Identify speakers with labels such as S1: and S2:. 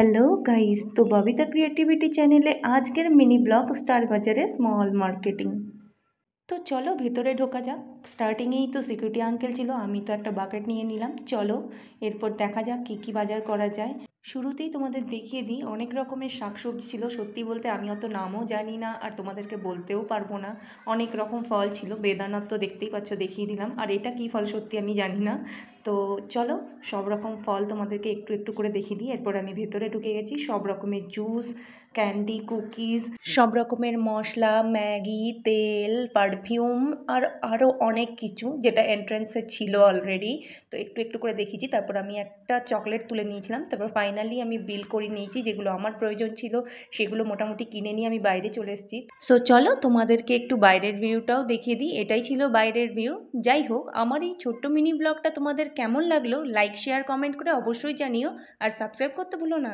S1: Hello guys, তো Babita creativity চ্যানেলে আজকের মিনি ব্লগ স্টার বাজারে স্মল মার্কেটিং। তো চলো ভেতরে ঢোকা যাক। স্টার্টিংয়েই তো সিকিউরিটি আঙ্কেল ছিল, আমি তো একটা বাকেট নিয়ে নিলাম। চলো এরপর দেখা যাক কী কী বাজার করা যায়। শুরুতেই তোমাদের দেখিয়ে দিই, অনেক রকমের শাকসবজি ছিল। সত্যি বলতে আমি অত নামও জানি না আর তোমাদেরকে বলতেও পারবো না। অনেক রকম ফল ছিল, বেদানার তো দেখতেই পাচ্ছ, দেখিয়ে দিলাম। আর এটা কী ফল সত্যি আমি জানি না। তো চলো সব রকম ফল তোমাদেরকে একটু একটু করে দেখিয়ে দিই। এরপর আমি ভেতরে ঢুকে গেছি। সব রকমের জুস, ক্যান্ডি, কুকিজ, সব রকমের মশলা, ম্যাগি, তেল, পারফিউম আর আরও অনেক কিছু, যেটা এন্ট্রান্সে ছিল অলরেডি। তো একটু একটু করে দেখিয়েছি। তারপর আমি একটা চকলেট তুলে নিয়েছিলাম। তারপর ফাইনালি আমি বিল করে নিয়েছি। যেগুলো আমার প্রয়োজন ছিল সেগুলো মোটামুটি কিনে নিয়ে আমি বাইরে চলে এসেছি। সো চলো তোমাদেরকে একটু বাইরের ভিউটাও দেখিয়ে দিই। এটাই ছিল বাইরের ভিউ। যাই হোক, আমার এই ছোট্ট মিনি ব্লগটা তোমাদের কেমন লাগলো লাইক শেয়ার কমেন্ট করে অবশ্যই জানিও। আর সাবস্ক্রাইব করতে ভুলো না।